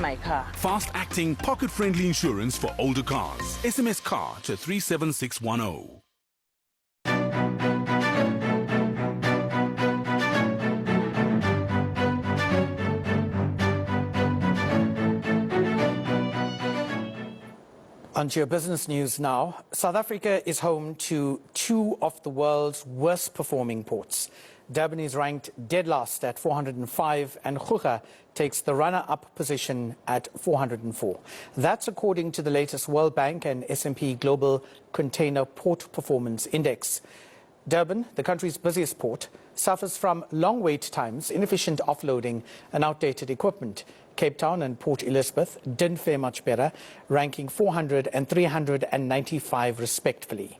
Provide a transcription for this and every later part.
my car. Fast-acting, pocket-friendly insurance for older cars. SMS CAR to 37610. On to your business news now. South Africa is home to two of the world's worst performing ports. Durban is ranked dead last at 405 and Groote takes the runner-up position at 404. That's according to the latest World Bank and S&P Global Container Port Performance Index. Durban, the country's busiest port, suffers from long wait times, inefficient offloading and outdated equipment. Cape Town and Port Elizabeth didn't fare much better, ranking 400 and 395 respectively.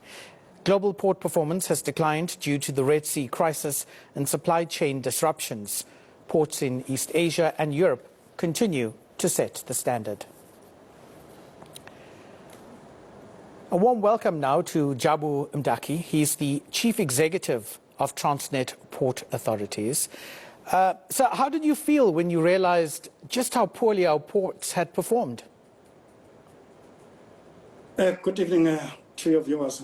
Global port performance has declined due to the Red Sea crisis and supply chain disruptions. Ports in East Asia and Europe continue to set the standard. A warm welcome now to Jabu Mdaki. He's the Chief Executive of Transnet Port Authorities. So how did you feel when you realized just how poorly our ports had performed? Good evening to your viewers.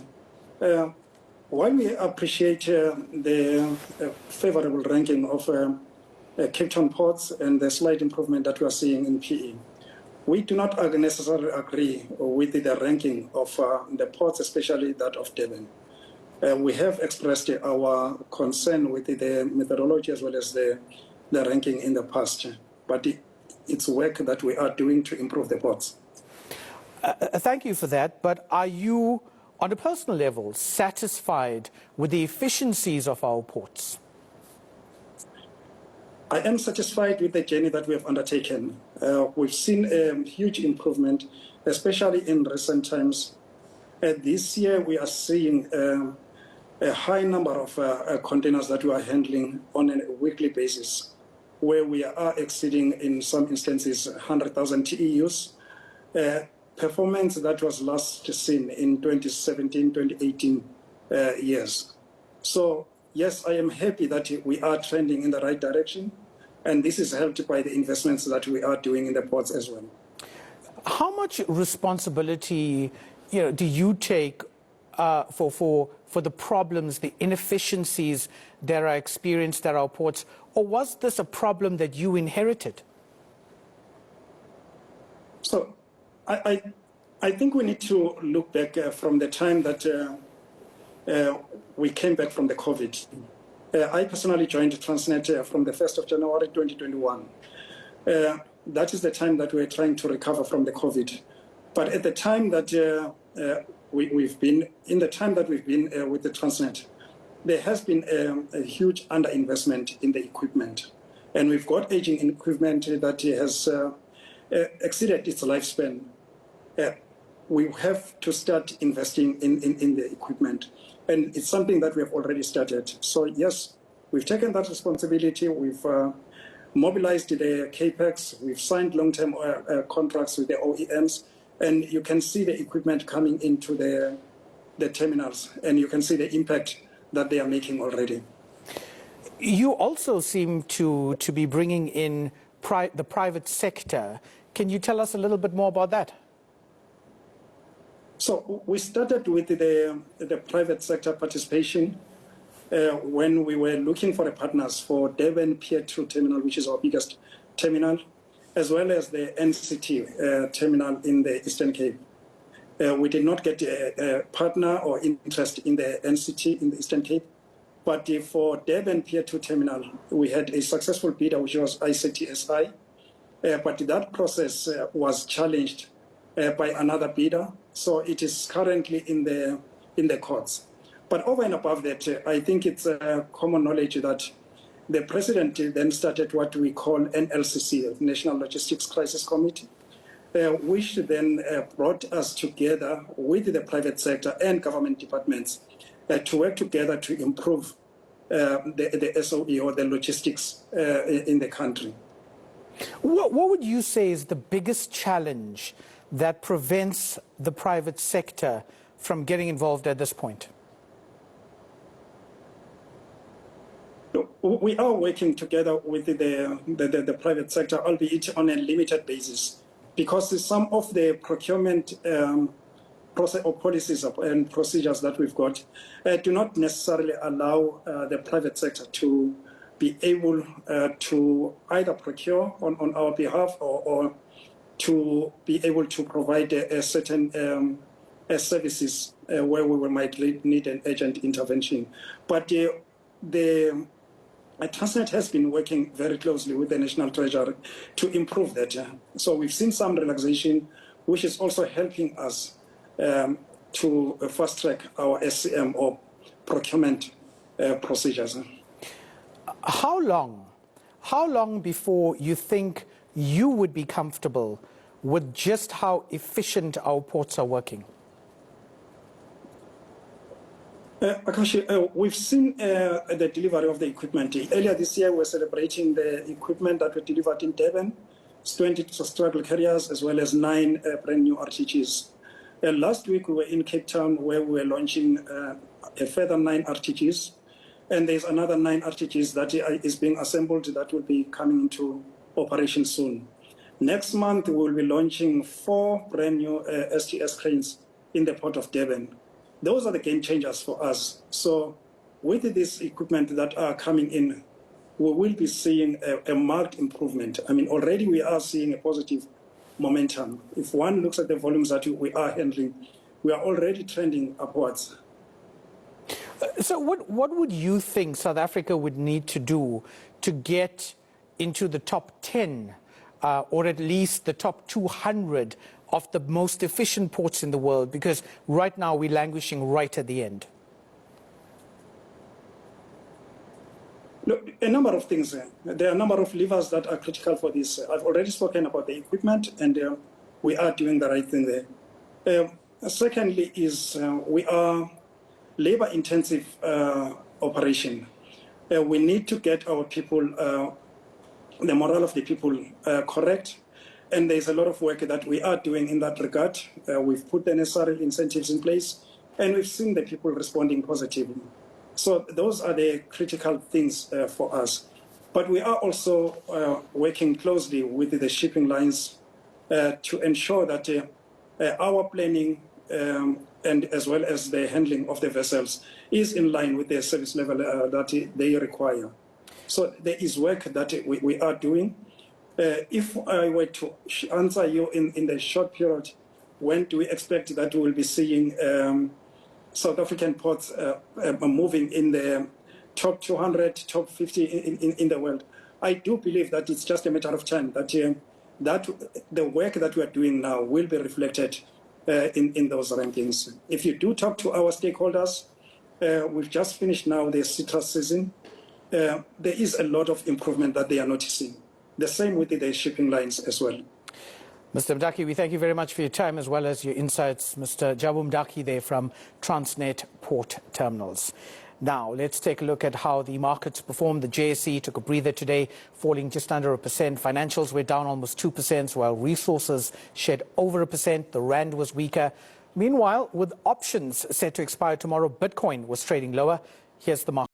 While we appreciate the favorable ranking of Cape Town ports and the slight improvement that we are seeing in PE, we do not necessarily agree with the ranking of the ports, especially that of Durban. We have expressed our concern with the methodology as well as the ranking in the past, but it's work that we are doing to improve the ports. Thank you for that, but are you, on a personal level, satisfied with the efficiencies of our ports? I am satisfied with the journey that we have undertaken. We've seen a huge improvement, especially in recent times. This year we are seeing a high number of containers that we are handling on a weekly basis, where we are exceeding, in some instances, 100,000 TEUs. Performance that was last seen in 2017, 2018 years. So, yes, I am happy that we are trending in the right direction, and this is helped by the investments that we are doing in the ports as well. How much responsibility, do you take for the problems, the inefficiencies that are experienced at our ports, or was this a problem that you inherited? So, I think we need to look back from the time that we came back from the COVID. I personally joined Transnet from the 1st of January 2021. That is the time that we're trying to recover from the COVID. But at the time that we've been with the Transnet, there has been a huge underinvestment in the equipment. And we've got aging equipment that has exceeded its lifespan. We have to start investing in the equipment. And it's something that we have already started. So yes, we've taken that responsibility. We've mobilized the CAPEX. We've signed long-term contracts with the OEMs. And you can see the equipment coming into the terminals. And you can see the impact that they are making already. You also seem to be bringing in the private sector. Can you tell us a little bit more about that? So we started with the private sector participation when we were looking for the partners for Durban Pier 2 terminal, which is our biggest terminal, as well as the NCT terminal in the Eastern Cape. We did not get a partner or interest in the NCT in the Eastern Cape, but for Durban Pier 2 terminal, we had a successful bidder, which was ICTSI, but that process was challenged by another bidder. So it is currently in the courts. But over and above that, I think it's common knowledge that the president then started what we call NLCC, National Logistics Crisis Committee, which then brought us together with the private sector and government departments to work together to improve the SOE or the logistics in the country. What would you say is the biggest challenge that prevents the private sector from getting involved at this point? We are working together with the private sector, albeit on a limited basis, because some of the procurement process or policies and procedures that we've got do not necessarily allow the private sector to be able to either procure on our behalf or to be able to provide a certain services where we might need an urgent intervention. But Transnet has been working very closely with the National Treasury to improve that. So we've seen some relaxation, which is also helping us to fast track our SCM or procurement procedures. How long before you think you would be comfortable with just how efficient our ports are working? Akashi, we've seen the delivery of the equipment. Earlier this year, we were celebrating the equipment that were delivered in Durban, 20 straddle carriers, as well as 9 brand new RTGs. Last week, we were in Cape Town, where we were launching a further 9 RTGs. And there's another 9 RTGs that is being assembled that will be coming into operation soon. Next month, we will be launching 4 brand new STS cranes in the port of Durban. Those are the game changers for us. So with this equipment that are coming in, we will be seeing a marked improvement. I mean, already we are seeing a positive momentum. If one looks at the volumes that we are handling, we are already trending upwards. So what would you think South Africa would need to do to get into the top 10 or at least the top 200 of the most efficient ports in the world? Because right now we're languishing right at the end. Look, a number of things. There are a number of levers that are critical for this. I've already spoken about the equipment, and we are doing the right thing there. Secondly is we are labor-intensive operation. We need to get our people, the morale of the people correct. And there's a lot of work that we are doing in that regard. We've put the necessary incentives in place, and we've seen the people responding positively. So those are the critical things for us. But we are also working closely with the shipping lines to ensure that our planning and as well as the handling of the vessels is in line with the service level that they require. So there is work that we are doing. If I were to answer you in the short period, when do we expect that we will be seeing South African ports moving in the top 200, top 50 in the world? I do believe that it's just a matter of time, that the work that we are doing now will be reflected in those rankings. If you do talk to our stakeholders, we've just finished now the citrus season. There is a lot of improvement that they are noticing. The same with the shipping lines as well. Mr. Mdaki, we thank you very much for your time as well as your insights. Mr. Jabu Mdaki there from Transnet Port Terminals. Now, let's take a look at how the markets performed. The JSE took a breather today, falling just under 1%. Financials were down almost 2%, while resources shed over 1%. The rand was weaker. Meanwhile, with options set to expire tomorrow, Bitcoin was trading lower. Here's the market.